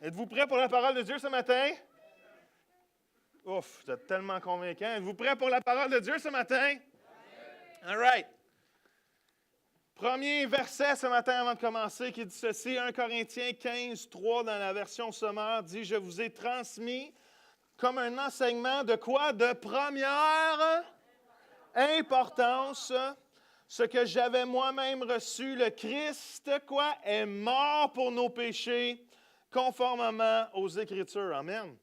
Êtes-vous prêts pour la parole de Dieu ce matin? Ouf, vous êtes tellement convaincants. Êtes-vous prêts pour la parole de Dieu ce matin? All right. Premier verset ce matin avant de commencer qui dit ceci, 1 Corinthiens 15, 3 dans la version sommaire dit « Je vous ai transmis comme un enseignement de quoi? De première importance, ce que j'avais moi-même reçu, le Christ, quoi? Est mort pour nos péchés, conformément aux Écritures. » Amen.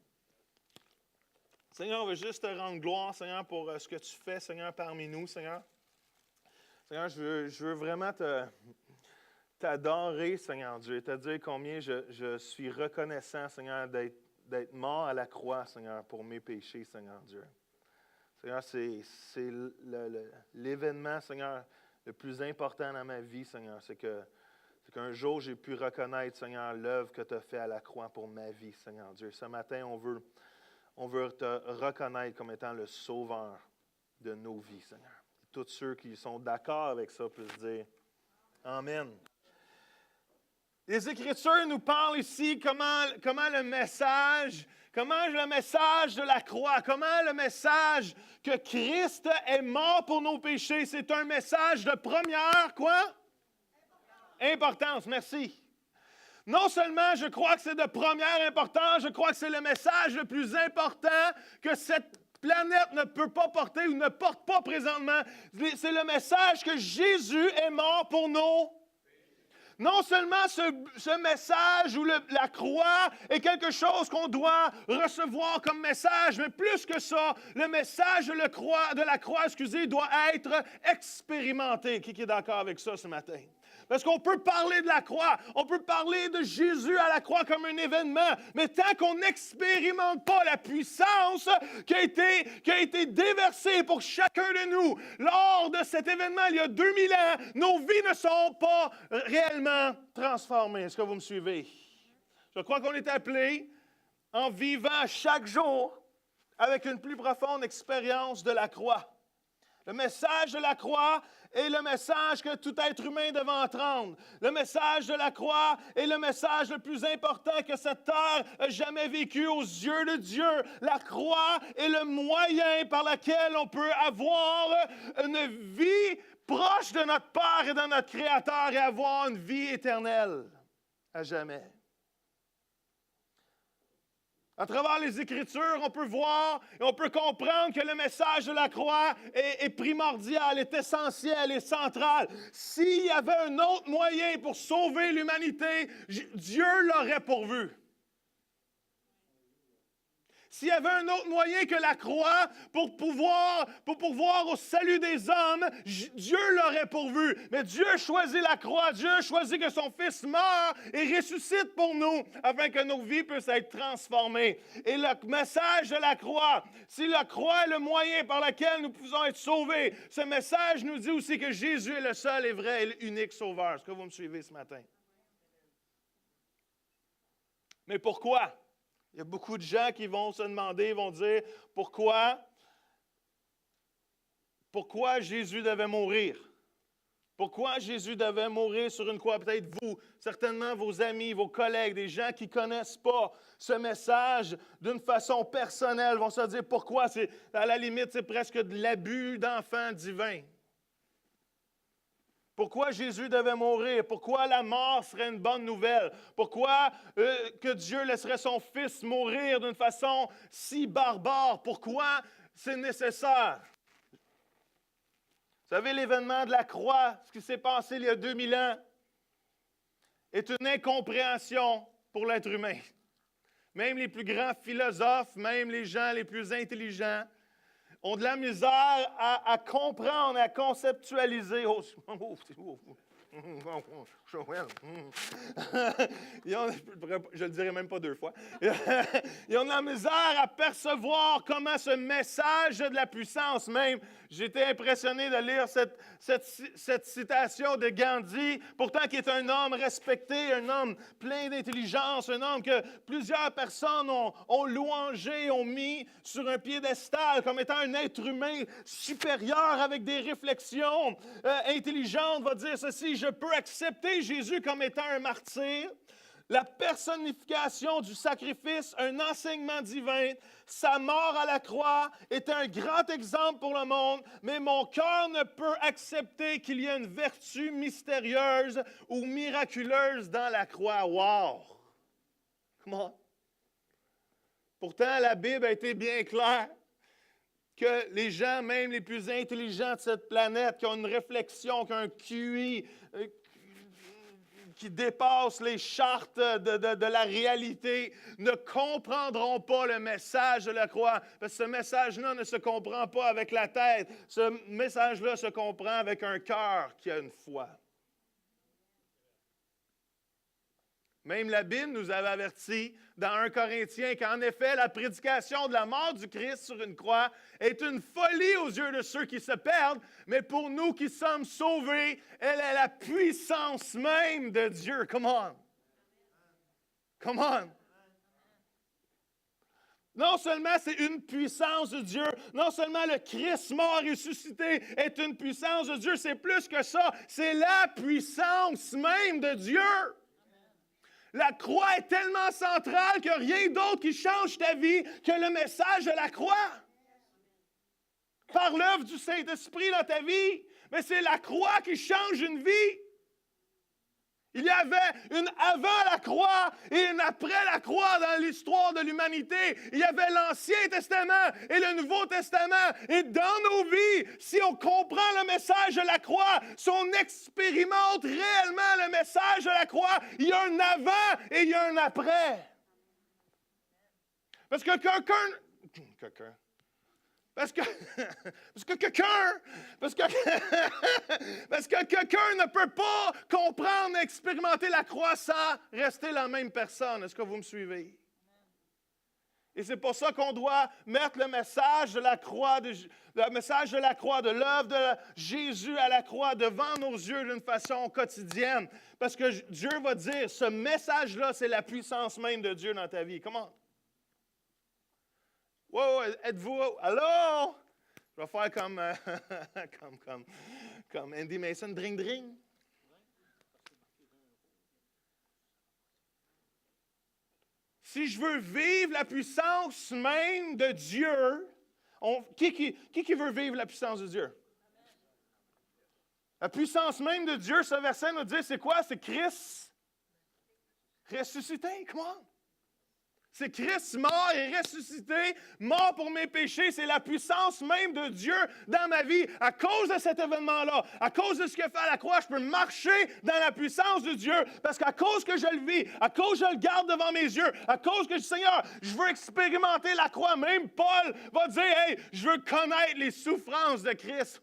Seigneur, on veut juste te rendre gloire, Seigneur, pour ce que tu fais, Seigneur, parmi nous, Seigneur. Seigneur, je veux vraiment t'adorer, Seigneur Dieu, et te dire combien je suis reconnaissant, Seigneur, d'être mort à la croix, Seigneur, pour mes péchés, Seigneur Dieu. Seigneur, c'est l'événement, Seigneur, le plus important dans ma vie, Seigneur, c'est qu'un jour, j'ai pu reconnaître, Seigneur, l'œuvre que tu as faite à la croix pour ma vie, Seigneur Dieu. Ce matin, on veut te reconnaître comme étant le sauveur de nos vies, Seigneur. Tous ceux qui sont d'accord avec ça peuvent dire Amen. Les Écritures nous parlent ici comment le message de la croix, comment le message que Christ est mort pour nos péchés, c'est un message de première, quoi? Importance, merci. Non seulement je crois que c'est de première importance, je crois que c'est le message le plus important que cette planète ne peut pas porter ou ne porte pas présentement. C'est le message que Jésus est mort pour nous. Non seulement ce message ou la croix est quelque chose qu'on doit recevoir comme message, mais plus que ça, le message de la croix, doit être expérimenté. Qui est d'accord avec ça ce matin? Parce qu'on peut parler de la croix, on peut parler de Jésus à la croix comme un événement, mais tant qu'on n'expérimente pas la puissance qui a été déversée pour chacun de nous lors de cet événement il y a 2000 ans, nos vies ne sont pas réellement transformées. Est-ce que vous me suivez? Je crois qu'on est appelé en vivant chaque jour avec une plus profonde expérience de la croix. Le message de la croix est le message que tout être humain devait entendre. Le message de la croix est le message le plus important que cette terre a jamais vécu aux yeux de Dieu. La croix est le moyen par lequel on peut avoir une vie proche de notre Père et de notre Créateur et avoir une vie éternelle à jamais. À travers les Écritures, on peut voir et on peut comprendre que le message de la croix est primordial, est essentiel, est central. S'il y avait un autre moyen pour sauver l'humanité, Dieu l'aurait pourvu. S'il y avait un autre moyen que la croix pour pouvoir au salut des hommes, Dieu l'aurait pourvu. Mais Dieu a choisi la croix, Dieu a choisi que son Fils meure et ressuscite pour nous, afin que nos vies puissent être transformées. Et le message de la croix, si la croix est le moyen par lequel nous pouvons être sauvés, ce message nous dit aussi que Jésus est le seul et vrai et l'unique sauveur. Est-ce que vous me suivez ce matin? Mais pourquoi? Il y a beaucoup de gens qui vont se demander, vont dire, pourquoi Jésus devait mourir? Pourquoi Jésus devait mourir sur une croix? Peut-être vous, certainement vos amis, vos collègues, des gens qui ne connaissent pas ce message d'une façon personnelle vont se dire, pourquoi? À la limite, c'est presque de l'abus d'enfant divin. Pourquoi Jésus devait mourir? Pourquoi la mort serait une bonne nouvelle? Pourquoi que Dieu laisserait son Fils mourir d'une façon si barbare? Pourquoi c'est nécessaire? Vous savez, l'événement de la croix, ce qui s'est passé il y a 2000 ans, est une incompréhension pour l'être humain. Même les plus grands philosophes, même les gens les plus intelligents, ont de la misère à comprendre, à conceptualiser. Je ne le dirai même pas 2 fois. Ils ont de la misère à percevoir comment ce message a de la puissance même. J'étais impressionné de lire cette citation de Gandhi, pourtant qui est un homme respecté, un homme plein d'intelligence, un homme que plusieurs personnes ont louangé, ont mis sur un piédestal comme étant un être humain supérieur avec des réflexions intelligentes, va dire ceci: je peux accepter Jésus comme étant un martyr. la personnification du sacrifice, un enseignement divin. Sa mort à la croix est un grand exemple pour le monde, mais mon cœur ne peut accepter qu'il y ait une vertu mystérieuse ou miraculeuse dans la croix. Wow! Comment? Pourtant, la Bible a été bien claire que les gens, même les plus intelligents de cette planète, qui ont une réflexion, qui ont un QI, qui dépassent les chartes de la réalité, ne comprendront pas le message de la croix. Parce que ce message-là ne se comprend pas avec la tête. Ce message-là se comprend avec un cœur qui a une foi. Même la Bible nous avait averti dans 1 Corinthiens qu'en effet, la prédication de la mort du Christ sur une croix est une folie aux yeux de ceux qui se perdent, mais pour nous qui sommes sauvés, elle est la puissance même de Dieu. Come on! Come on! Non seulement c'est une puissance de Dieu, non seulement le Christ mort et ressuscité est une puissance de Dieu, c'est plus que ça, c'est la puissance même de Dieu. La croix est tellement centrale qu'il n'y a rien d'autre qui change ta vie que le message de la croix. Par l'œuvre du Saint-Esprit dans ta vie, mais c'est la croix qui change une vie. Il y avait une avant la croix et une après la croix dans l'histoire de l'humanité. Il y avait l'Ancien Testament et le Nouveau Testament. Et dans nos vies, si on comprend le message de la croix, si on expérimente réellement le message de la croix, il y a un avant et il y a un après. Parce que quelqu'un ne peut pas comprendre et expérimenter la croix sans rester la même personne. Est-ce que vous me suivez? Et c'est pour ça qu'on doit mettre le message de la croix, de l'œuvre de Jésus à la croix devant nos yeux d'une façon quotidienne. Parce que Dieu va dire, ce message-là, c'est la puissance même de Dieu dans ta vie. Comment? Wow, êtes-vous... Allô? Je vais faire comme Andy Mason, dring-dring. Si je veux vivre la puissance même de Dieu, qui veut vivre la puissance de Dieu? La puissance même de Dieu, ce verset nous dit, c'est quoi? C'est Christ ressuscité. Comment? C'est Christ mort et ressuscité, mort pour mes péchés. C'est la puissance même de Dieu dans ma vie. À cause de cet événement-là, à cause de ce qu'il a fait à la croix, je peux marcher dans la puissance de Dieu. Parce qu'à cause que je le vis, à cause que je le garde devant mes yeux, à cause que, Seigneur, je veux expérimenter la croix. Même Paul va dire, « Hey, je veux connaître les souffrances de Christ. »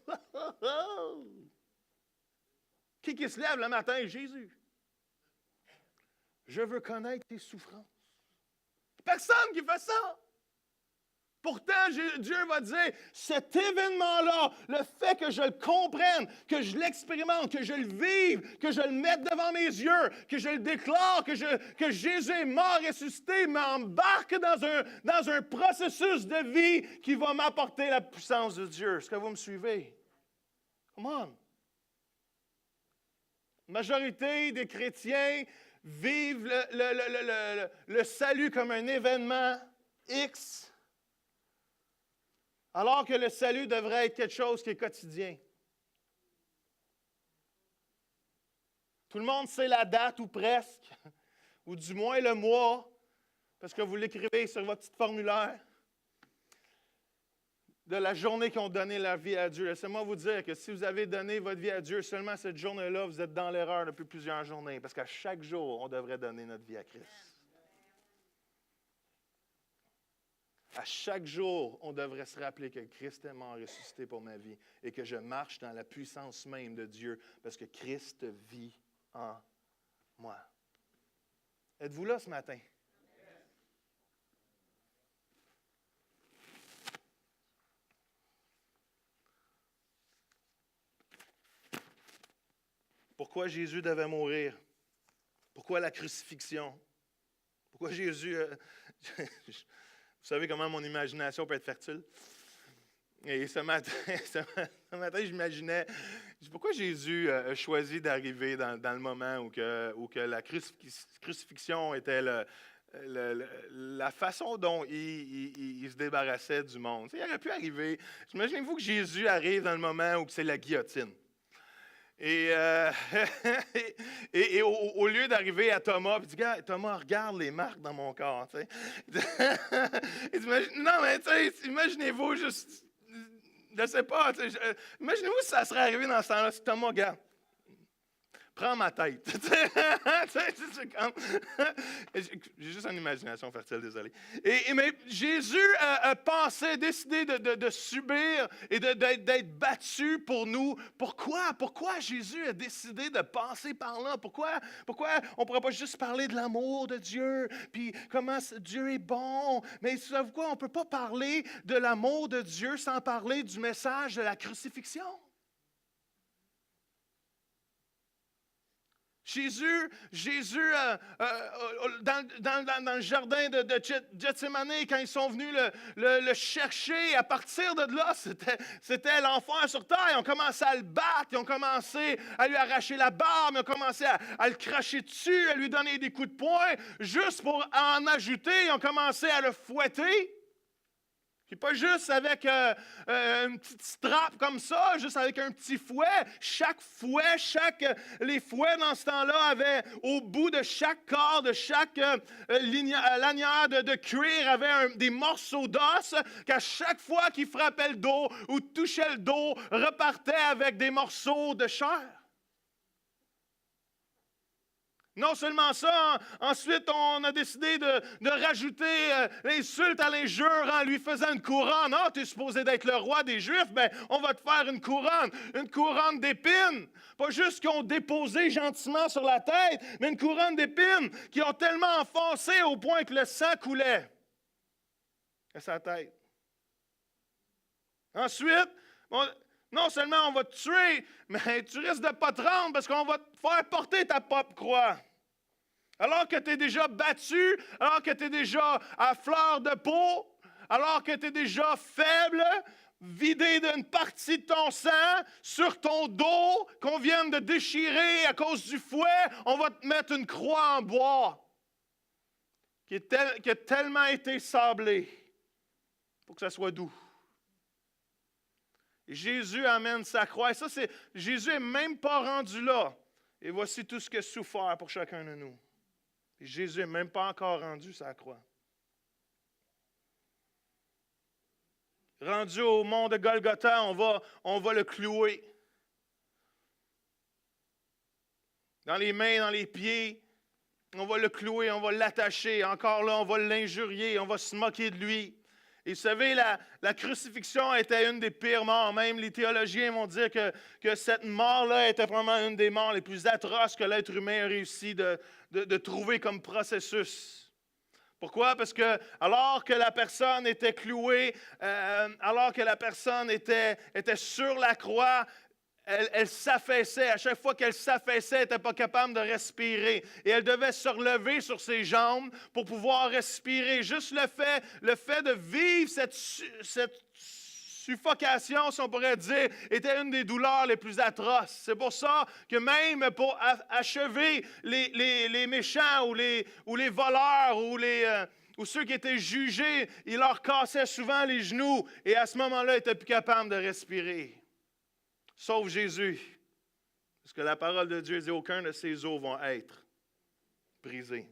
Qui se lève le matin? Jésus. Je veux connaître tes souffrances. Personne qui fait ça. Pourtant, Dieu va dire, cet événement-là, le fait que je le comprenne, que je l'expérimente, que je le vive, que je le mette devant mes yeux, que je le déclare, que Jésus est mort et ressuscité, m'embarque dans un processus de vie qui va m'apporter la puissance de Dieu. Est-ce que vous me suivez? Come on. La majorité des chrétiens vivent le salut comme un événement X, alors que le salut devrait être quelque chose qui est quotidien. Tout le monde sait la date ou presque, ou du moins le mois, parce que vous l'écrivez sur votre petit formulaire, de la journée qu'ils ont donné leur vie à Dieu. Laissez-moi vous dire que si vous avez donné votre vie à Dieu seulement cette journée-là, vous êtes dans l'erreur depuis plusieurs journées, parce qu'à chaque jour, on devrait donner notre vie à Christ. À chaque jour, on devrait se rappeler que Christ est mort et ressuscité pour ma vie et que je marche dans la puissance même de Dieu parce que Christ vit en moi. Êtes-vous là ce matin? Pourquoi Jésus devait mourir? Pourquoi la crucifixion? Pourquoi Jésus... Vous savez comment mon imagination peut être fertile? Et ce matin, ce matin j'imaginais, pourquoi Jésus a choisi d'arriver dans le moment où que la crucifixion était la façon dont il se débarrassait du monde. Il aurait pu arriver, imaginez-vous que Jésus arrive dans le moment où c'est la guillotine. Et, au lieu d'arriver à Thomas, puis il dit, Thomas, regarde les marques dans mon corps. Non, mais imaginez-vous juste, je ne sais pas, imaginez-vous si ça serait arrivé dans ce temps-là, si Thomas, regarde, prends ma tête. J'ai juste une imagination fertile, désolé. Mais Jésus a pensé, décidé de subir et d'être battu pour nous. Pourquoi? Pourquoi Jésus a décidé de passer par là? Pourquoi on ne pourrait pas juste parler de l'amour de Dieu, puis comment Dieu est bon? Mais savez-vous quoi? On ne peut pas parler de l'amour de Dieu sans parler du message de la crucifixion. Jésus dans le jardin de Gethsémane, quand ils sont venus le chercher, à partir de là, c'était l'enfer sur terre. Ils ont commencé à le battre, ils ont commencé à lui arracher la barbe, ils ont commencé à le cracher dessus, à lui donner des coups de poing. Juste pour en ajouter, ils ont commencé à le fouetter. Puis pas juste avec une petite strap comme ça, juste avec un petit fouet. Chaque fouet, les fouets dans ce temps-là avaient, au bout de chaque corps, de chaque lanière de cuir, avait des morceaux d'os qu'à chaque fois qu'il frappait le dos ou touchait le dos, repartait avec des morceaux de chair. Non seulement ça, ensuite on a décidé de rajouter l'insulte à l'injure en lui faisant une couronne. Ah, tu es supposé d'être le roi des Juifs, bien on va te faire une couronne d'épines. Pas juste qu'ils ont déposé gentiment sur la tête, mais une couronne d'épines qui ont tellement enfoncé au point que le sang coulait à sa tête. Ensuite, non seulement on va te tuer, mais tu risques de ne pas te rendre parce qu'on va te faire porter ta propre croix. Alors que tu es déjà battu, alors que tu es déjà à fleur de peau, alors que tu es déjà faible, vidé d'une partie de ton sang, sur ton dos, qu'on vient de déchirer à cause du fouet, on va te mettre une croix en bois qui a tellement été sablée pour que ça soit doux. Et Jésus amène sa croix. Et ça, Jésus n'est même pas rendu là. Et voici tout ce qu'il a souffert pour chacun de nous. Et Jésus n'est même pas encore rendu sa croix. Rendu au mont de Golgotha, on va le clouer. Dans les mains, dans les pieds, on va le clouer, on va l'attacher. Encore là, on va l'injurier, on va se moquer de lui. Et vous savez, la crucifixion était une des pires morts. Même les théologiens vont dire que cette mort-là était vraiment une des morts les plus atroces que l'être humain a réussi de trouver comme processus. Pourquoi? Parce que alors que la personne était clouée, alors que la personne était sur la croix, elle s'affaissait. À chaque fois qu'elle s'affaissait, elle n'était pas capable de respirer. Et elle devait se relever sur ses jambes pour pouvoir respirer. Juste le fait de vivre cette suffocation, si on pourrait dire, était une des douleurs les plus atroces. C'est pour ça que même pour achever les méchants ou les voleurs ou ceux qui étaient jugés, il leur cassait souvent les genoux. Et à ce moment-là, ils n'étaient plus capables de respirer. Sauf Jésus. Parce que la parole de Dieu dit aucun de ses os vont être brisés.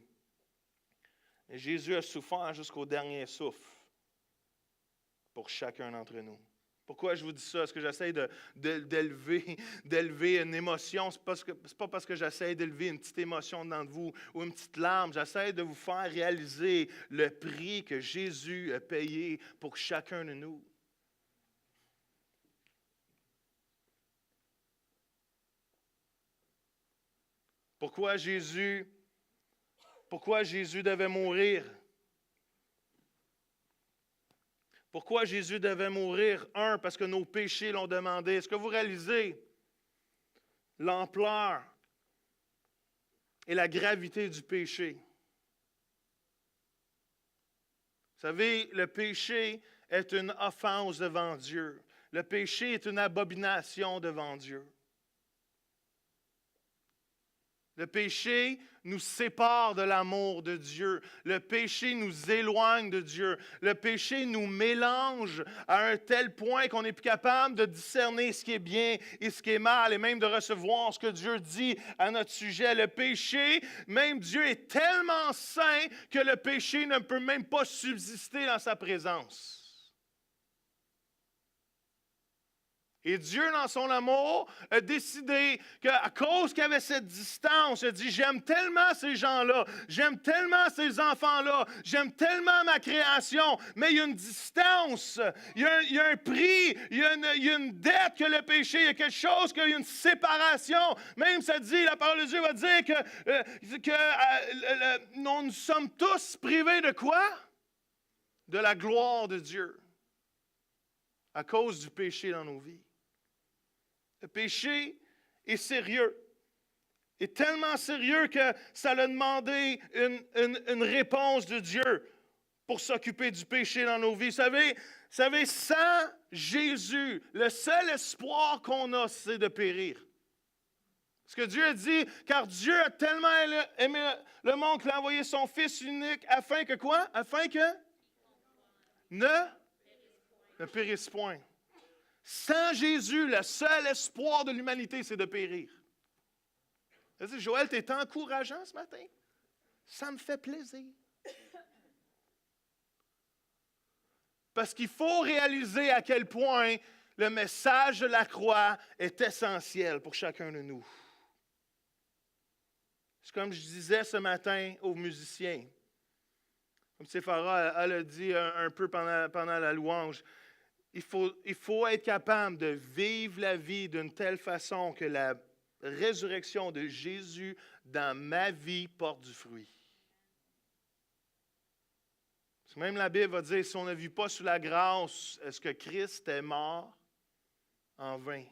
Et Jésus a souffert jusqu'au dernier souffle pour chacun d'entre nous. Pourquoi je vous dis ça? Est-ce que j'essaie d'élever une émotion? Ce n'est pas parce que j'essaie d'élever une petite émotion dans vous ou une petite larme. J'essaie de vous faire réaliser le prix que Jésus a payé pour chacun de nous. Pourquoi Jésus devait mourir? Pourquoi Jésus devait mourir? Un, parce que nos péchés l'ont demandé. Est-ce que vous réalisez l'ampleur et la gravité du péché? Vous savez, le péché est une offense devant Dieu. Le péché est une abomination devant Dieu. Le péché nous sépare de l'amour de Dieu. Le péché nous éloigne de Dieu. Le péché nous mélange à un tel point qu'on n'est plus capable de discerner ce qui est bien et ce qui est mal, et même de recevoir ce que Dieu dit à notre sujet. Le péché, même Dieu est tellement saint que le péché ne peut même pas subsister dans sa présence. Et Dieu, dans son amour, a décidé qu'à cause qu'il y avait cette distance, il a dit, j'aime tellement ces gens-là, j'aime tellement ces enfants-là, j'aime tellement ma création, mais il y a une distance, il y a un prix, il y a une dette que le péché, il y a quelque chose, qu'il y a une séparation. Même ça dit, la parole de Dieu va dire que nous sommes tous privés de quoi? De la gloire de Dieu, à cause du péché dans nos vies. Le péché est sérieux. Est tellement sérieux que ça a demandé une réponse de Dieu pour s'occuper du péché dans nos vies. Vous savez, sans Jésus, le seul espoir qu'on a, c'est de périr. Ce que Dieu a dit, car Dieu a tellement aimé le monde qu'il a envoyé son Fils unique, afin que quoi? Afin que ne périsse point. Sans Jésus, le seul espoir de l'humanité, c'est de périr. Joël, tu es encourageant ce matin? Ça me fait plaisir. Parce qu'il faut réaliser à quel point le message de la croix est essentiel pour chacun de nous. C'est comme je disais ce matin aux musiciens. Comme Séphora elle a dit un peu pendant la louange. Il faut être capable de vivre la vie d'une telle façon que la résurrection de Jésus dans ma vie porte du fruit. Parce que même la Bible va dire, si on ne vit pas sous la grâce, est-ce que Christ est mort en vain?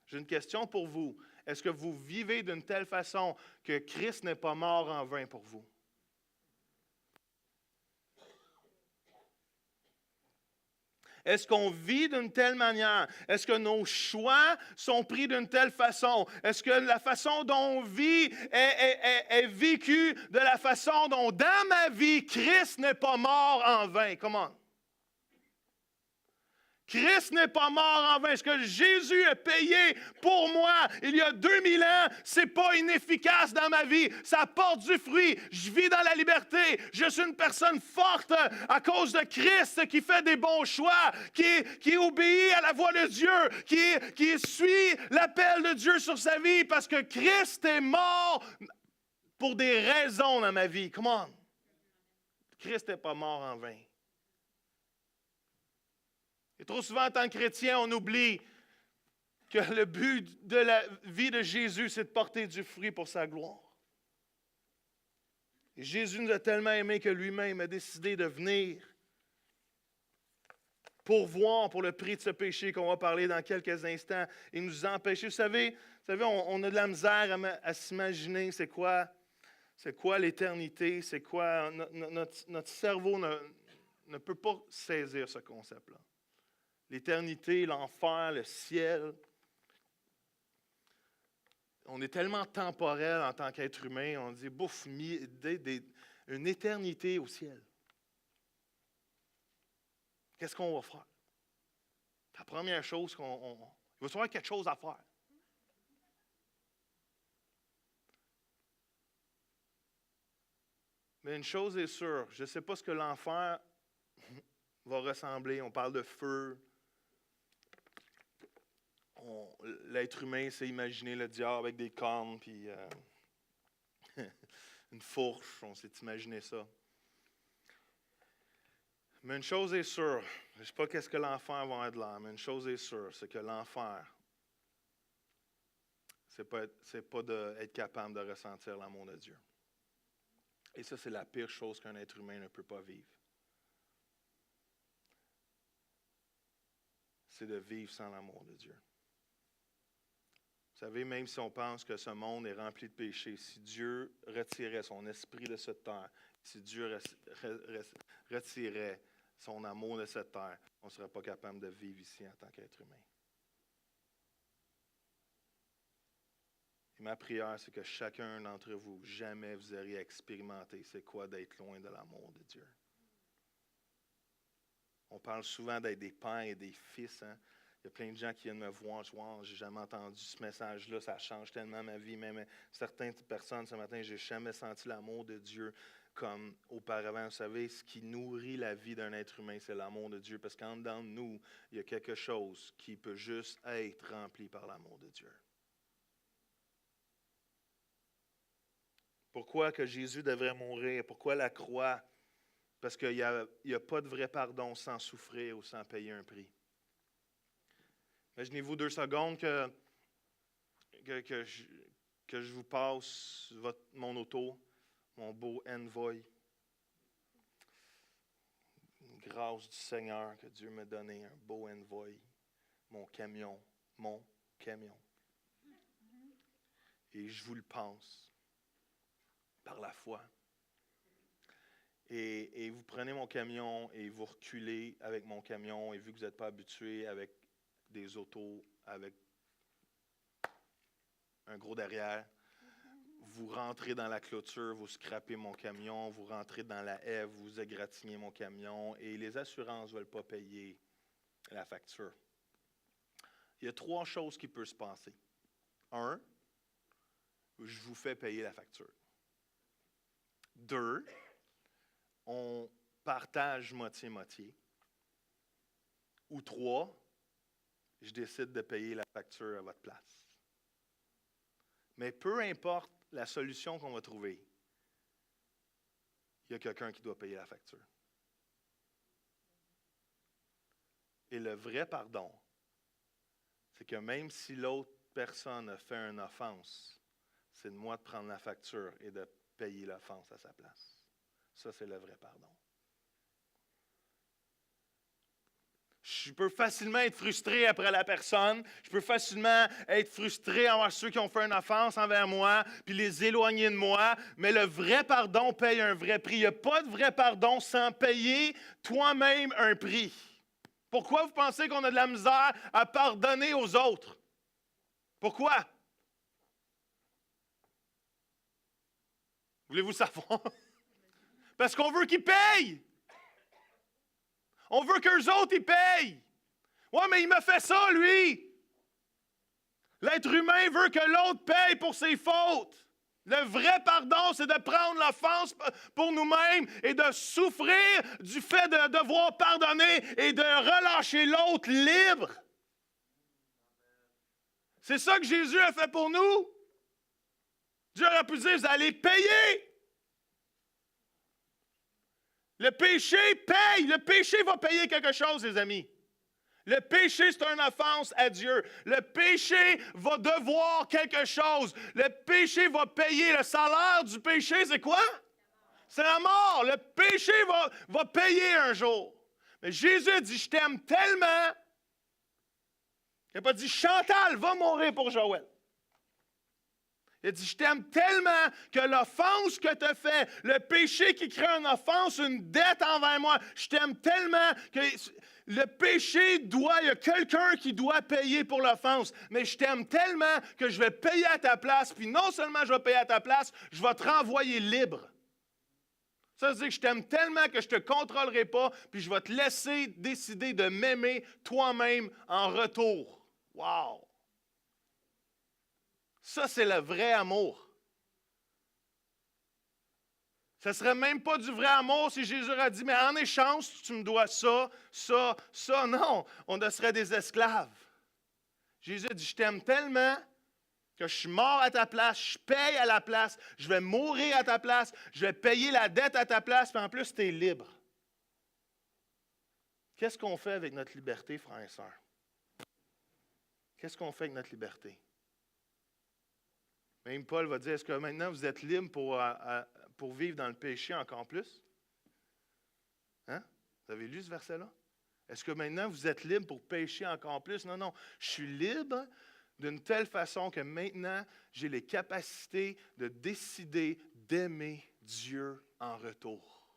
J'ai une question pour vous. Est-ce que vous vivez d'une telle façon que Christ n'est pas mort en vain pour vous? Est-ce qu'on vit d'une telle manière? Est-ce que nos choix sont pris d'une telle façon? Est-ce que la façon dont on vit est vécue de la façon dont, dans ma vie, Christ n'est pas mort en vain? Comment? Christ n'est pas mort en vain. Ce que Jésus a payé pour moi il y a 2000 ans, ce n'est pas inefficace dans ma vie. Ça porte du fruit. Je vis dans la liberté. Je suis une personne forte à cause de Christ qui fait des bons choix, qui obéit à la voix de Dieu, qui suit l'appel de Dieu sur sa vie parce que Christ est mort pour des raisons dans ma vie. Come on. Christ n'est pas mort en vain. Et trop souvent, en tant que chrétien, on oublie que le but de la vie de Jésus, c'est de porter du fruit pour sa gloire. Et Jésus nous a tellement aimés que lui-même a décidé de venir pourvoir pour le prix de ce péché qu'on va parler dans quelques instants et nous empêcher. Vous savez on a de la misère à s'imaginer c'est quoi l'éternité, c'est quoi. Notre cerveau ne peut pas saisir ce concept-là. L'éternité, l'enfer, le ciel. On est tellement temporel en tant qu'être humain, on dit, bouf, une éternité au ciel. Qu'est-ce qu'on va faire? La première chose il va y avoir quelque chose à faire. Mais une chose est sûre, je ne sais pas ce que l'enfer va ressembler. On parle de feu. L'être humain s'est imaginé le diable avec des cornes puis une fourche. On s'est imaginé ça. Mais une chose est sûre, je ne sais pas qu'est-ce que l'enfer va être là, mais une chose est sûre, c'est que l'enfer, c'est pas d'être capable de ressentir l'amour de Dieu. Et ça, c'est la pire chose qu'un être humain ne peut pas vivre. C'est de vivre sans l'amour de Dieu. Vous savez, même si on pense que ce monde est rempli de péchés, si Dieu retirait son esprit de cette terre, si Dieu retirait son amour de cette terre, on ne serait pas capable de vivre ici en tant qu'être humain. Et ma prière, c'est que chacun d'entre vous, jamais vous auriez expérimenté c'est quoi d'être loin de l'amour de Dieu. On parle souvent d'être des pères et des fils. Hein? Il y a plein de gens qui viennent me voir, j'ai jamais entendu ce message-là, ça change tellement ma vie. Même certaines personnes ce matin, j'ai jamais senti l'amour de Dieu comme auparavant. Vous savez, ce qui nourrit la vie d'un être humain, c'est l'amour de Dieu. Parce qu'en dedans de nous, il y a quelque chose qui peut juste être rempli par l'amour de Dieu. Pourquoi que Jésus devrait mourir? Pourquoi la croix? Parce qu'il n'y a pas de vrai pardon sans souffrir ou sans payer un prix. Imaginez-vous 2 secondes que je vous passe mon auto, mon beau Envoy. Grâce du Seigneur que Dieu m'a donné, un beau Envoy. Mon camion. Et je vous le passe par la foi. Et vous prenez mon camion et vous reculez avec mon camion. Et vu que vous n'êtes pas habitué avec des autos, avec un gros derrière, vous rentrez dans la clôture, vous scrapez mon camion, vous rentrez dans la haie, vous égratignez mon camion et les assurances ne veulent pas payer la facture. Il y a 3 choses qui peuvent se passer. 1, je vous fais payer la facture. 2, on partage moitié-moitié. Ou 3, je décide de payer la facture à votre place. Mais peu importe la solution qu'on va trouver, il y a quelqu'un qui doit payer la facture. Et le vrai pardon, c'est que même si l'autre personne a fait une offense, c'est de moi de prendre la facture et de payer l'offense à sa place. Ça, c'est le vrai pardon. Je peux facilement être frustré après la personne. Je peux facilement être frustré envers ceux qui ont fait une offense envers moi, puis les éloigner de moi. Mais le vrai pardon paye un vrai prix. Il n'y a pas de vrai pardon sans payer toi-même un prix. Pourquoi vous pensez qu'on a de la misère à pardonner aux autres? Pourquoi? Voulez-vous savoir? Parce qu'on veut qu'ils payent. On veut qu'eux autres, ils payent. Ouais, mais il m'a fait ça, lui. L'être humain veut que l'autre paye pour ses fautes. Le vrai pardon, c'est de prendre l'offense pour nous-mêmes et de souffrir du fait de devoir pardonner et de relâcher l'autre libre. C'est ça que Jésus a fait pour nous. Dieu aurait pu dire, vous allez payer. Le péché paye. Le péché va payer quelque chose, les amis. Le péché, c'est une offense à Dieu. Le péché va devoir quelque chose. Le péché va payer. Le salaire du péché, c'est quoi? C'est la mort. Le péché va payer un jour. Mais Jésus a dit, je t'aime tellement. Il n'a pas dit, Chantal va mourir pour Joël. Il a dit, je t'aime tellement que l'offense que tu as fait, le péché qui crée une offense, une dette envers moi, je t'aime tellement que le péché il y a quelqu'un qui doit payer pour l'offense, mais je t'aime tellement que je vais payer à ta place, puis non seulement je vais payer à ta place, je vais te renvoyer libre. Ça veut dire que je t'aime tellement que je ne te contrôlerai pas, puis je vais te laisser décider de m'aimer toi-même en retour. Wow! Ça, c'est le vrai amour. Ce ne serait même pas du vrai amour si Jésus a dit, mais en échange, tu me dois ça, ça, ça. Non, on serait des esclaves. Jésus a dit, je t'aime tellement que je suis mort à ta place, je paye à la place, je vais mourir à ta place, je vais payer la dette à ta place, puis en plus, tu es libre. Qu'est-ce qu'on fait avec notre liberté, frères et sœurs? Qu'est-ce qu'on fait avec notre liberté? Même Paul va dire, est-ce que maintenant vous êtes libre pour vivre dans le péché encore plus? Hein? Vous avez lu ce verset-là? Est-ce que maintenant vous êtes libre pour pécher encore plus? Non, non. Je suis libre d'une telle façon que maintenant j'ai les capacités de décider d'aimer Dieu en retour.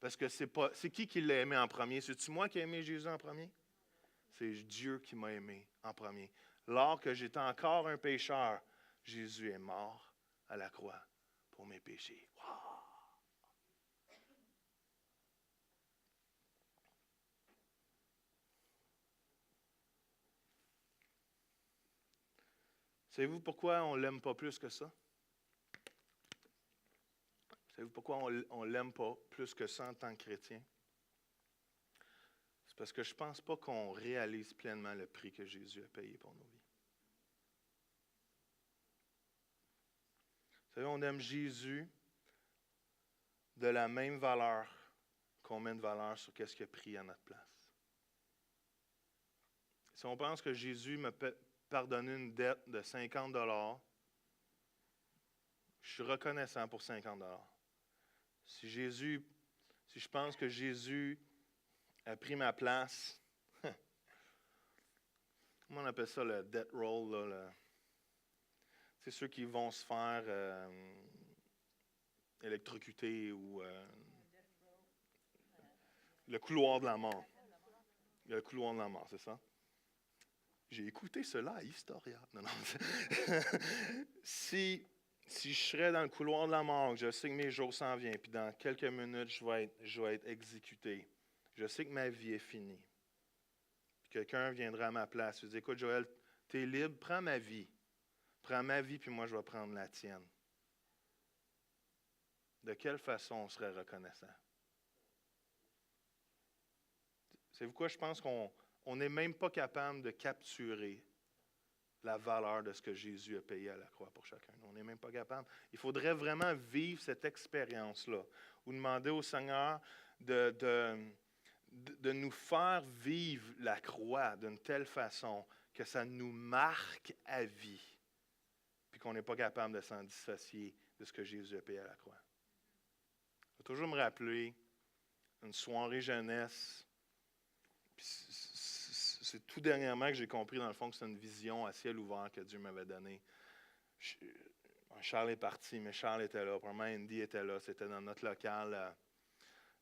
Parce que c'est qui l'a aimé en premier? C'est-tu moi qui ai aimé Jésus en premier? C'est Dieu qui m'a aimé en premier. Lors que j'étais encore un pécheur, Jésus est mort à la croix pour mes péchés. Wow! Savez-vous pourquoi on ne l'aime pas plus que ça? Savez-vous pourquoi on ne l'aime pas plus que ça en tant que chrétien? C'est parce que je ne pense pas qu'on réalise pleinement le prix que Jésus a payé pour nos vies. Vous savez, on aime Jésus de la même valeur qu'on met de valeur sur qu'est-ce qu'il a pris à notre place. Si on pense que Jésus m'a pardonné une dette de 50 $, je suis reconnaissant pour 50 $. Si je pense que Jésus a pris ma place, comment on appelle ça, le debt roll, là, c'est ceux qui vont se faire électrocuter ou le couloir de la mort. Le couloir de la mort, c'est ça? J'ai écouté cela à Historia. Non. Si je serais dans le couloir de la mort, je sais que mes jours s'en viennent, puis dans quelques minutes, je vais être exécuté. Je sais que ma vie est finie. Puis quelqu'un viendra à ma place et dit, écoute, Joël, tu es libre, prends ma vie. Prends ma vie, puis moi, je vais prendre la tienne. De quelle façon on serait reconnaissant? Savez-vous quoi? Je pense qu'on n'est même pas capable de capturer la valeur de ce que Jésus a payé à la croix pour chacun. On n'est même pas capable. Il faudrait vraiment vivre cette expérience-là, ou demander au Seigneur de nous faire vivre la croix d'une telle façon que ça nous marque à vie, puis qu'on n'est pas capable de s'en dissocier de ce que Jésus a payé à la croix. Je vais toujours me rappeler une soirée jeunesse. C'est tout dernièrement que j'ai compris, dans le fond, que c'est une vision à ciel ouvert que Dieu m'avait donnée. Charles est parti, mais Charles était là. Probablement Andy était là. C'était dans notre local,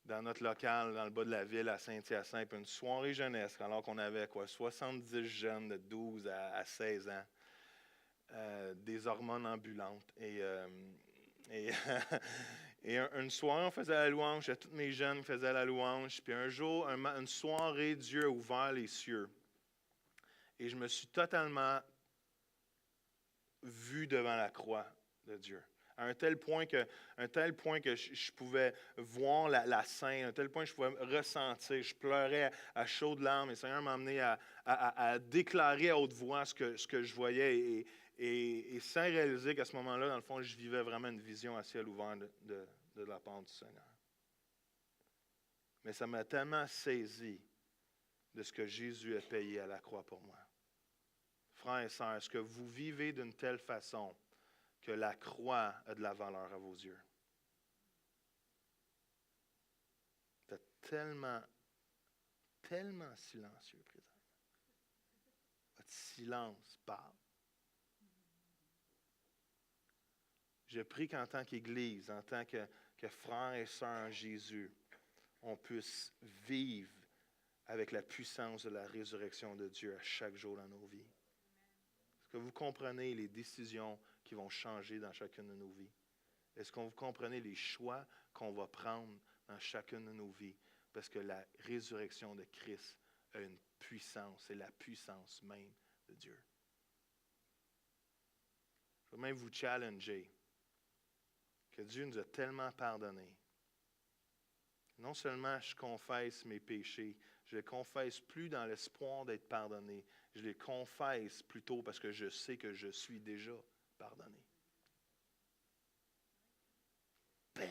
dans le bas de la ville, à Saint-Hyacinthe. Une soirée jeunesse, alors qu'on avait 70 jeunes de 12 à 16 ans. Des hormones ambulantes. Et une soirée, on faisait la louange. Tous mes jeunes faisaient la louange. Puis un jour, une soirée, Dieu a ouvert les cieux. Et je me suis totalement vu devant la croix de Dieu. À un tel point que je pouvais voir la scène, à un tel point que je pouvais ressentir. Je pleurais à chaudes larmes. Et le Seigneur m'a amené à déclarer à haute voix ce que je voyais. Et sans réaliser qu'à ce moment-là, dans le fond, je vivais vraiment une vision à ciel ouvert de la part du Seigneur. Mais ça m'a tellement saisi de ce que Jésus a payé à la croix pour moi. Frères et sœurs, est-ce que vous vivez d'une telle façon que la croix a de la valeur à vos yeux? Vous êtes tellement silencieux présentement. Votre silence parle. Je prie qu'en tant qu'Église, en tant que frères et sœurs en Jésus, on puisse vivre avec la puissance de la résurrection de Dieu à chaque jour dans nos vies. Est-ce que vous comprenez les décisions qui vont changer dans chacune de nos vies? Est-ce que vous comprenez les choix qu'on va prendre dans chacune de nos vies? Parce que la résurrection de Christ a une puissance, c'est la puissance même de Dieu. Je vais même vous challenger que Dieu nous a tellement pardonné. Non seulement je confesse mes péchés, je les confesse plus dans l'espoir d'être pardonné, je les confesse plutôt parce que je sais que je suis déjà pardonné. Bang!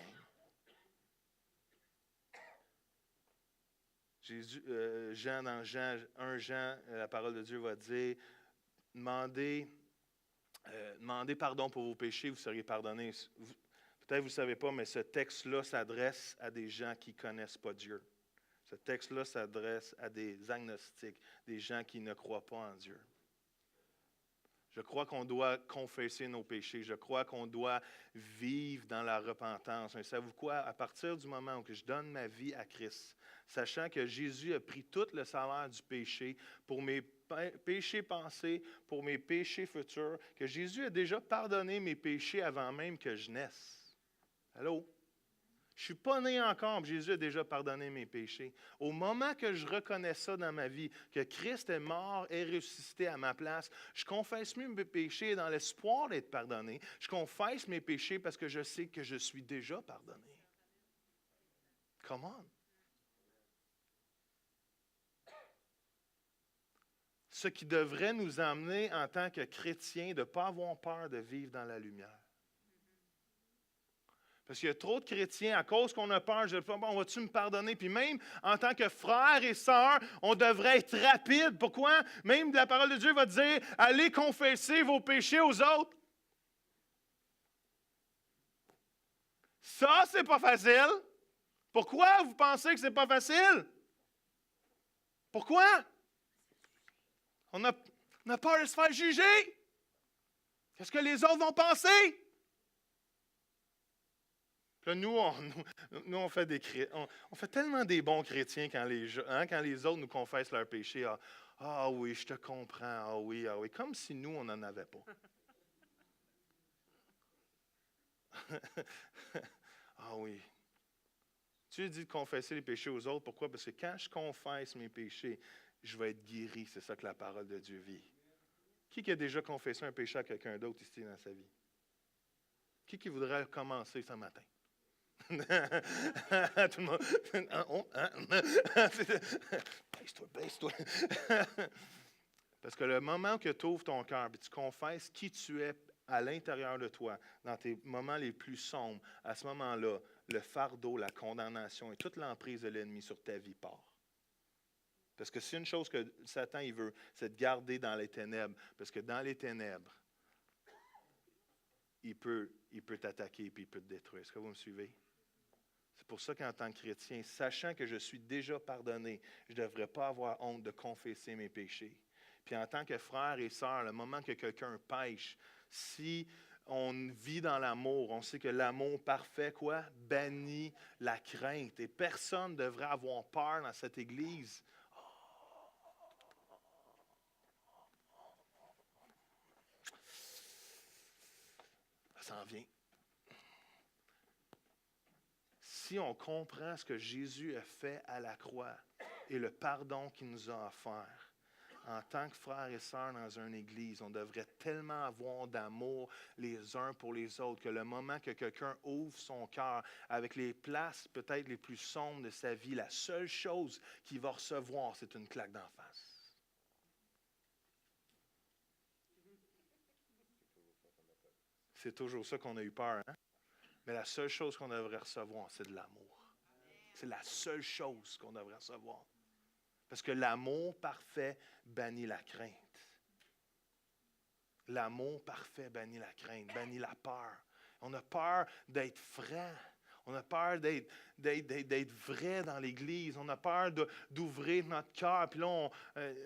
Jésus, dans Jean 1, la parole de Dieu va dire, demandez pardon pour vos péchés, vous serez pardonnés. Peut-être vous ne savez pas, mais ce texte-là s'adresse à des gens qui ne connaissent pas Dieu. Ce texte-là s'adresse à des agnostiques, des gens qui ne croient pas en Dieu. Je crois qu'on doit confesser nos péchés. Je crois qu'on doit vivre dans la repentance. Mais savez-vous quoi? À partir du moment où je donne ma vie à Christ, sachant que Jésus a pris tout le salaire du péché pour mes péchés passés, pour mes péchés futurs, que Jésus a déjà pardonné mes péchés avant même que je naisse. Allô? Je ne suis pas né encore, mais Jésus a déjà pardonné mes péchés. Au moment que je reconnais ça dans ma vie, que Christ est mort et ressuscité à ma place, je confesse mieux mes péchés dans l'espoir d'être pardonné. Je confesse mes péchés parce que je sais que je suis déjà pardonné. Come on. Ce qui devrait nous amener en tant que chrétiens de ne pas avoir peur de vivre dans la lumière. Parce qu'il y a trop de chrétiens, à cause qu'on a peur, je dis, bon, vas-tu me pardonner? Puis même en tant que frères et sœurs, on devrait être rapide. Pourquoi? Même la parole de Dieu va dire, allez confesser vos péchés aux autres. Ça, c'est pas facile. Pourquoi vous pensez que c'est pas facile? Pourquoi? On a peur de se faire juger. Qu'est-ce que les autres vont penser? Là, nous, on fait on fait tellement des bons chrétiens quand les autres nous confessent leurs péchés. Ah oui, je te comprends. Ah oui. Comme si nous, on n'en avait pas. Ah oui. Dieu dit de confesser les péchés aux autres. Pourquoi? Parce que quand je confesse mes péchés, je vais être guéri. C'est ça que la parole de Dieu dit. Qui a déjà confessé un péché à quelqu'un d'autre ici dans sa vie? Qui voudrait commencer ce matin? Tout le monde. Baisse-toi. Parce que le moment que tu ouvres ton cœur et tu confesses qui tu es à l'intérieur de toi, dans tes moments les plus sombres, à ce moment-là, le fardeau, la condamnation et toute l'emprise de l'ennemi sur ta vie part. Parce que c'est une chose que Satan il veut, c'est de garder dans les ténèbres. Parce que dans les ténèbres, il peut t'attaquer et puis il peut te détruire. Est-ce que vous me suivez? C'est pour ça qu'en tant que chrétien, sachant que je suis déjà pardonné, je ne devrais pas avoir honte de confesser mes péchés. Puis en tant que frère et sœur, le moment que quelqu'un pêche, si on vit dans l'amour, on sait que l'amour parfait, quoi? Bannit la crainte. Et personne ne devrait avoir peur dans cette Église. Ça s'en vient. Si on comprend ce que Jésus a fait à la croix et le pardon qu'il nous a offert, en tant que frères et sœurs dans une église, on devrait tellement avoir d'amour les uns pour les autres que le moment que quelqu'un ouvre son cœur avec les places peut-être les plus sombres de sa vie, la seule chose qu'il va recevoir, c'est une claque d'en face. C'est toujours ça qu'on a eu peur, hein? Mais la seule chose qu'on devrait recevoir, c'est de l'amour. C'est la seule chose qu'on devrait recevoir. Parce que l'amour parfait bannit la crainte. L'amour parfait bannit la crainte, bannit la peur. On a peur d'être franc. On a peur d'être vrai dans l'Église. On a peur d'ouvrir notre cœur. Puis là,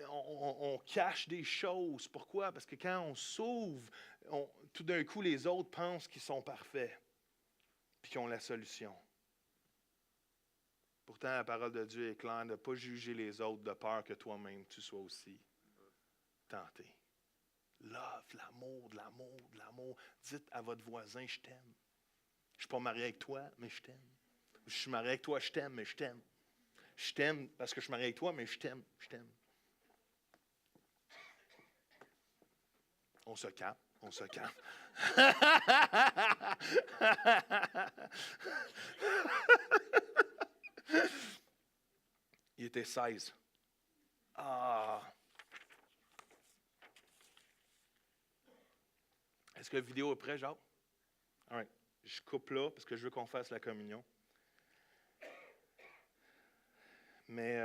on cache des choses. Pourquoi? Parce que quand on s'ouvre, tout d'un coup, les autres pensent qu'ils sont parfaits. Puis qu'ils ont la solution. Pourtant, la parole de Dieu est claire de ne pas juger les autres de peur que toi-même tu sois aussi tenté. Love, de l'amour. Dites à votre voisin, je t'aime. Je ne suis pas marié avec toi, mais je t'aime. Je suis marié avec toi, je t'aime, mais je t'aime. Je t'aime parce que je suis marié avec toi, mais je t'aime. On se calme. Il était 16. Est-ce que la vidéo est prête, Jacques? All right. Je coupe là parce que je veux qu'on fasse la communion. Mais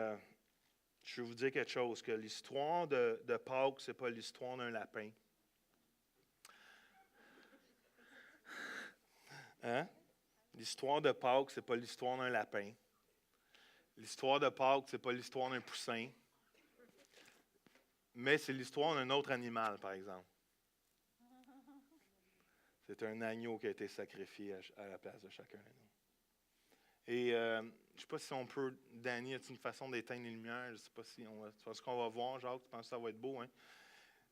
je vais vous dire quelque chose, que l'histoire de Pâques, ce n'est pas l'histoire d'un lapin. Hein? L'histoire de Pâques, ce n'est pas l'histoire d'un lapin. L'histoire de Pâques, ce n'est pas l'histoire d'un poussin. Mais c'est l'histoire d'un autre animal, par exemple. C'est un agneau qui a été sacrifié à la place de chacun de nous. Et je ne sais pas si on peut, Danny, as-tu une façon d'éteindre les lumières? Je ne sais pas si on va, tu vois ce qu'on va voir, Jacques, tu penses que ça va être beau, hein?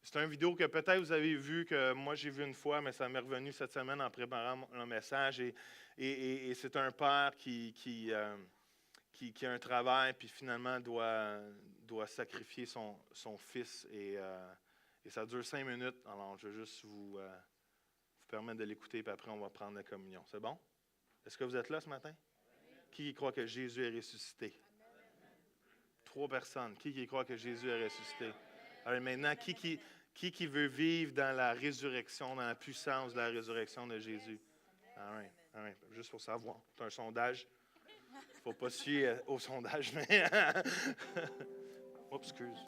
C'est une vidéo que peut-être vous avez vue, que moi j'ai vu une fois, mais ça m'est revenu cette semaine en préparant le message. Et c'est un père qui a un travail, puis finalement doit sacrifier son fils. Et ça dure 5 minutes. Alors, je vais juste vous permettre de l'écouter, puis après, on va prendre la communion. C'est bon? Est-ce que vous êtes là ce matin? Qui croit que Jésus est ressuscité? 3 personnes. Qui croit que Jésus est ressuscité? Alors maintenant, qui veut vivre dans la résurrection, dans la puissance de la résurrection de Jésus? All right. Juste pour savoir. C'est un sondage. Il ne faut pas se fier au sondage, mais... Oups, excuse.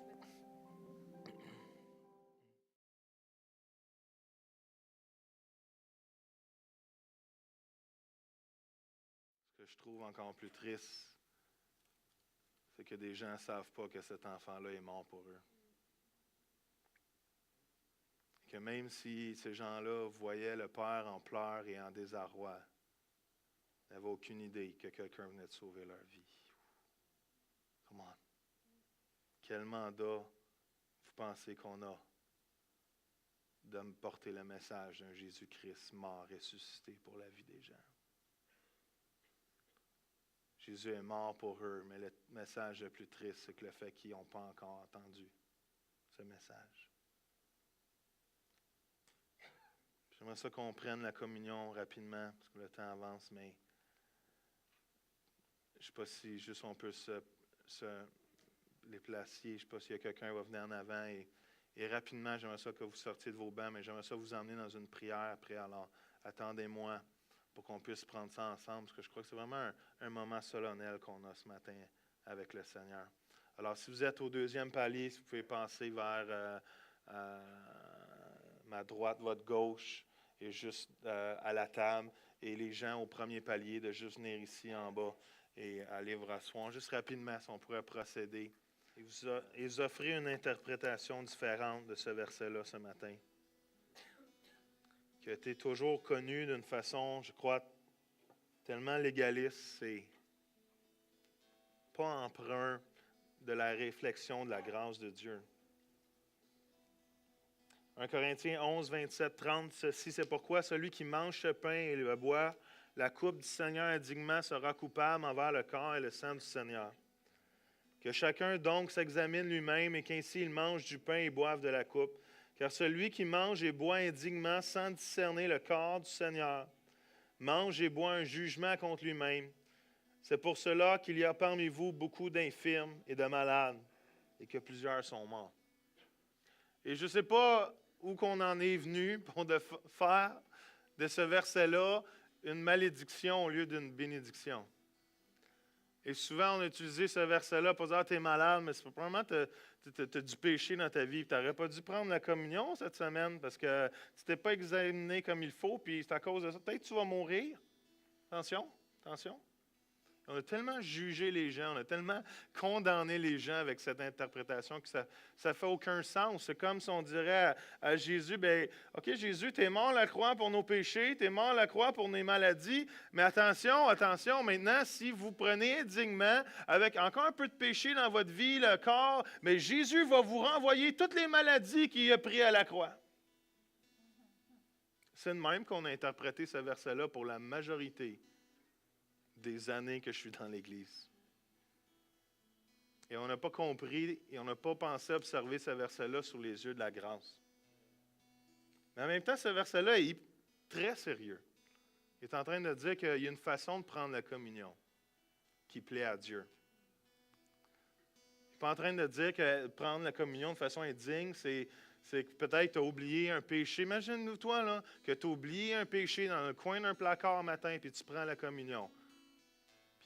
Ce que je trouve encore plus triste, c'est que des gens ne savent pas que cet enfant-là est mort pour eux. Que même si ces gens-là voyaient le Père en pleurs et en désarroi, ils n'avaient aucune idée que quelqu'un venait de sauver leur vie. Come on. Quel mandat vous pensez qu'on a de me porter le message d'un Jésus-Christ mort, ressuscité pour la vie des gens? Jésus est mort pour eux, mais le message le plus triste, c'est que le fait qu'ils n'ont pas encore entendu ce message. J'aimerais ça qu'on prenne la communion rapidement, parce que le temps avance, mais je ne sais pas si juste on peut les placer. Je ne sais pas s'il y a quelqu'un qui va venir en avant. Et rapidement, j'aimerais ça que vous sortiez de vos bancs, mais j'aimerais ça vous emmener dans une prière après. Alors, attendez-moi pour qu'on puisse prendre ça ensemble, parce que je crois que c'est vraiment un moment solennel qu'on a ce matin avec le Seigneur. Alors, si vous êtes au 2e palier, si vous pouvez passer vers ma droite, votre gauche, et juste à la table, et les gens au 1er palier, de juste venir ici en bas et aller vous rasseoir. Juste rapidement, si on pourrait procéder. Et vous offrir une interprétation différente de ce verset-là ce matin, qui a été toujours connu d'une façon, je crois, tellement légaliste, c'est pas emprunt de la réflexion de la grâce de Dieu. 1 Corinthiens 11, 27, 30, ceci c'est pourquoi celui qui mange ce pain et le boit, la coupe du Seigneur indignement sera coupable envers le corps et le sang du Seigneur. Que chacun donc s'examine lui-même et qu'ainsi il mange du pain et boive de la coupe. Car celui qui mange et boit indignement sans discerner le corps du Seigneur, mange et boit un jugement contre lui-même. C'est pour cela qu'il y a parmi vous beaucoup d'infirmes et de malades et que plusieurs sont morts. Et je ne sais pas où qu'on en est venu pour faire de ce verset-là une malédiction au lieu d'une bénédiction. Et souvent, on a utilisé ce verset-là pour dire « Ah, tu es malade, mais c'est probablement tu as du péché dans ta vie. Tu n'aurais pas dû prendre la communion cette semaine parce que tu ne t'es pas examiné comme il faut, puis c'est à cause de ça. Peut-être que tu vas mourir. Attention. On a tellement jugé les gens, on a tellement condamné les gens avec cette interprétation que ça ne fait aucun sens. C'est comme si on dirait à Jésus, bien, OK, Jésus, tu es mort à la croix pour nos péchés, tu es mort à la croix pour nos maladies, mais attention, maintenant, si vous prenez indignement, avec encore un peu de péché dans votre vie, le corps, mais Jésus va vous renvoyer toutes les maladies qu'il a prises à la croix. C'est de même qu'on a interprété ce verset-là pour la majorité des années que je suis dans l'Église. Et on n'a pas compris et on n'a pas pensé observer ce verset-là sous les yeux de la grâce. Mais en même temps, ce verset-là est très sérieux. Il est en train de dire qu'il y a une façon de prendre la communion qui plaît à Dieu. Il n'est pas en train de dire que prendre la communion de façon indigne, c'est que peut-être tu as oublié un péché. Imagine-nous, toi, là, que tu as oublié un péché dans le coin d'un placard matin, puis tu prends la communion.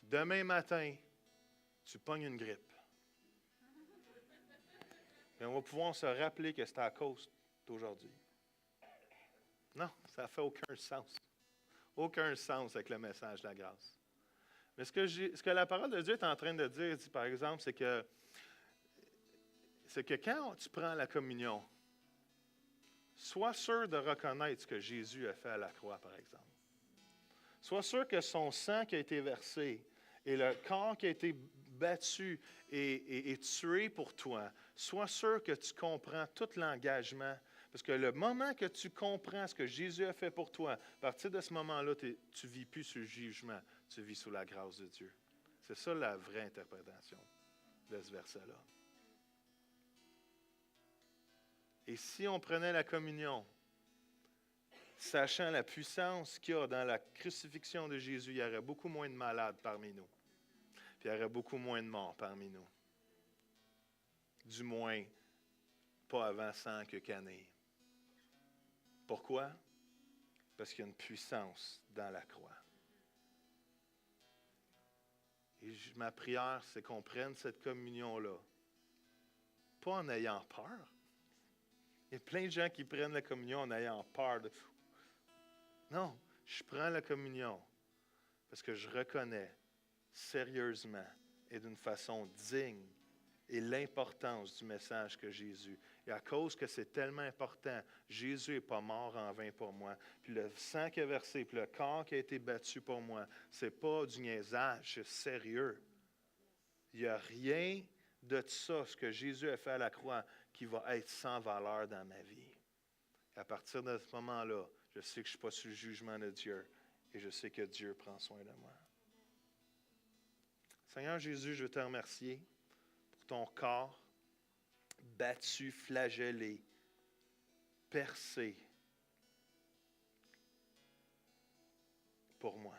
Demain matin, tu pognes une grippe. Et on va pouvoir se rappeler que c'est à cause d'aujourd'hui. Non, ça ne fait aucun sens. Aucun sens avec le message de la grâce. Mais ce que la parole de Dieu est en train de dire, par exemple, c'est que quand tu prends la communion, sois sûr de reconnaître ce que Jésus a fait à la croix, par exemple. Sois sûr que son sang qui a été versé et le corps qui a été battu et tué pour toi, sois sûr que tu comprends tout l'engagement. Parce que le moment que tu comprends ce que Jésus a fait pour toi, à partir de ce moment-là, tu ne vis plus sous le jugement, tu vis sous la grâce de Dieu. C'est ça la vraie interprétation de ce verset-là. Et si on prenait la communion, sachant la puissance qu'il y a dans la crucifixion de Jésus, il y aurait beaucoup moins de malades parmi nous. Puis il y aurait beaucoup moins de morts parmi nous. Du moins, pas avant 100 quelques années. Pourquoi? Parce qu'il y a une puissance dans la croix. Et ma prière, c'est qu'on prenne cette communion-là, pas en ayant peur. Il y a plein de gens qui prennent la communion en ayant peur. Non, je prends la communion parce que je reconnais sérieusement et d'une façon digne et l'importance du message que Jésus. Et à cause que c'est tellement important, Jésus n'est pas mort en vain pour moi. Puis le sang qui est versé, puis le corps qui a été battu pour moi, ce n'est pas du niaisage, c'est sérieux. Il n'y a rien de ça, ce que Jésus a fait à la croix, qui va être sans valeur dans ma vie. Et à partir de ce moment-là, je sais que je ne suis pas sous le jugement de Dieu et je sais que Dieu prend soin de moi. Seigneur Jésus, je veux te remercier pour ton corps battu, flagellé, percé pour moi.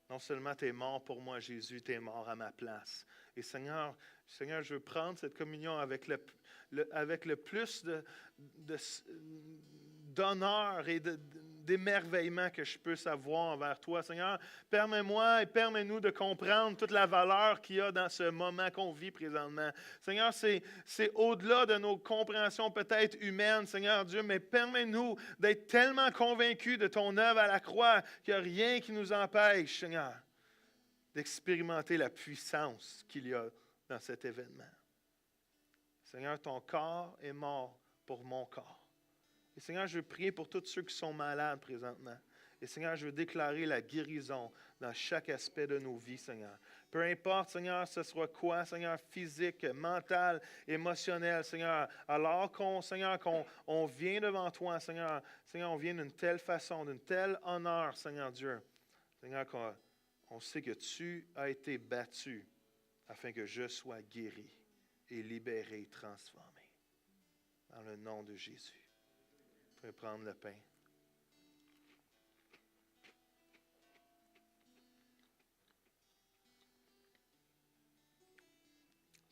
Non seulement tu es mort pour moi, Jésus, tu es mort à ma place. Et Seigneur, je veux prendre cette communion avec le plus d'honneur et d'émerveillement que je peux savoir envers toi. Seigneur, permets-moi et permets-nous de comprendre toute la valeur qu'il y a dans ce moment qu'on vit présentement. Seigneur, c'est au-delà de nos compréhensions peut-être humaines, Seigneur Dieu, mais permets-nous d'être tellement convaincus de ton œuvre à la croix qu'il n'y a rien qui nous empêche, Seigneur, d'expérimenter la puissance qu'il y a dans cet événement. Seigneur, ton corps est mort pour mon corps. Et Seigneur, je veux prier pour tous ceux qui sont malades présentement. Et Seigneur, je veux déclarer la guérison dans chaque aspect de nos vies, Seigneur. Peu importe, Seigneur, ce soit quoi, Seigneur, physique, mental, émotionnel, Seigneur. Alors Seigneur, qu'on vient devant toi, Seigneur, on vient d'une telle façon, d'une telle honneur, Seigneur Dieu. Seigneur, on sait que tu as été battu afin que je sois guéri et libéré, transformé. Dans le nom de Jésus. Vous pouvez prendre le pain.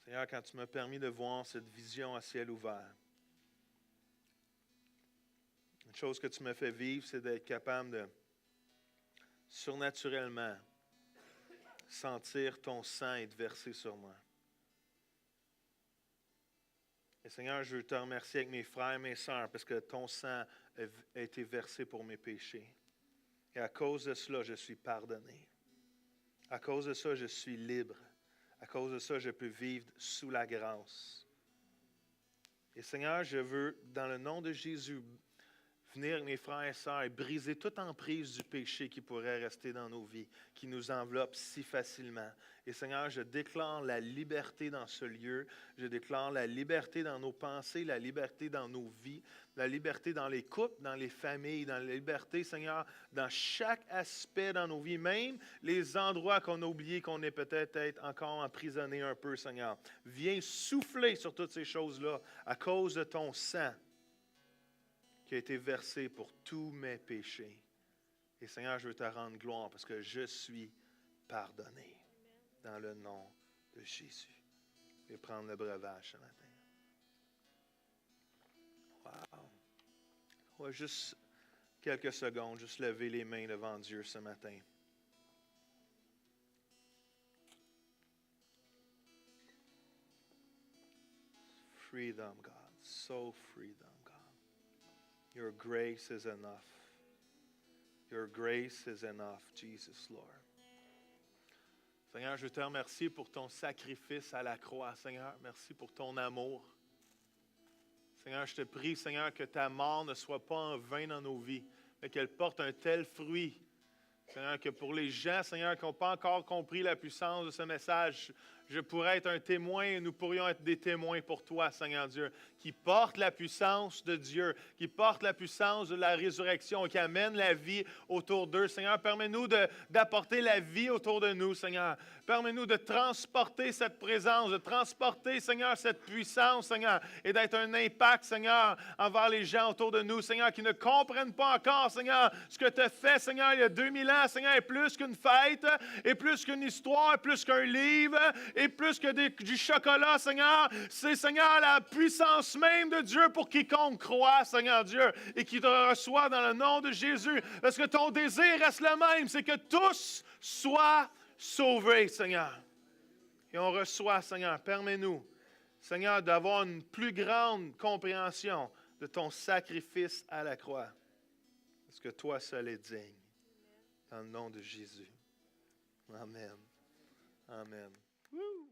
Seigneur, quand tu m'as permis de voir cette vision à ciel ouvert, une chose que tu m'as fait vivre, c'est d'être capable de surnaturellement sentir ton sang être versé sur moi. Et Seigneur, je veux te remercier avec mes frères et mes sœurs parce que ton sang a été versé pour mes péchés. Et à cause de cela, je suis pardonné. À cause de ça, je suis libre. À cause de ça, je peux vivre sous la grâce. Et Seigneur, je veux, dans le nom de Jésus, venir avec mes frères et sœurs et briser toute emprise du péché qui pourrait rester dans nos vies, qui nous enveloppe si facilement. Et Seigneur, je déclare la liberté dans ce lieu. Je déclare la liberté dans nos pensées, la liberté dans nos vies, la liberté dans les couples, dans les familles, dans la liberté, Seigneur, dans chaque aspect dans nos vies, même les endroits qu'on a oubliés, qu'on est peut-être encore emprisonnés un peu, Seigneur. Viens souffler sur toutes ces choses-là à cause de ton sang qui a été versé pour tous mes péchés. Et Seigneur, je veux te rendre gloire parce que je suis pardonné dans le nom de Jésus. Je vais prendre le breuvage ce matin. Wow. On va juste quelques secondes, juste lever les mains devant Dieu ce matin. Freedom, God. So freedom. Your grace is enough. Your grace is enough, Jesus, Lord. Seigneur, je te remercie pour ton sacrifice à la croix. Seigneur, merci pour ton amour. Seigneur, je te prie, Seigneur, que ta mort ne soit pas en vain dans nos vies, mais qu'elle porte un tel fruit. Seigneur, que pour les gens, Seigneur, qui n'ont pas encore compris la puissance de ce message, je pourrais être un témoin et nous pourrions être des témoins pour toi, Seigneur Dieu, qui portent la puissance de Dieu, qui portent la puissance de la résurrection, qui amènent la vie autour d'eux. Seigneur, permets-nous d'apporter la vie autour de nous, Seigneur. Permets-nous de transporter cette présence, de transporter, Seigneur, cette puissance, Seigneur, et d'être un impact, Seigneur, envers les gens autour de nous, Seigneur, qui ne comprennent pas encore, Seigneur, ce que tu as fait, Seigneur, il y a 2000 ans, Seigneur, est plus qu'une fête, est plus qu'une histoire, est plus qu'un livre, et plus que du chocolat, Seigneur. C'est, Seigneur, la puissance même de Dieu pour quiconque croit, Seigneur Dieu, et qui te reçoit dans le nom de Jésus. Parce que ton désir reste le même, c'est que tous soient sauvés, Seigneur. Et on reçoit, Seigneur, permets-nous, Seigneur, d'avoir une plus grande compréhension de ton sacrifice à la croix. Parce que toi seul es digne. Dans le nom de Jésus. Amen. Amen. Woo!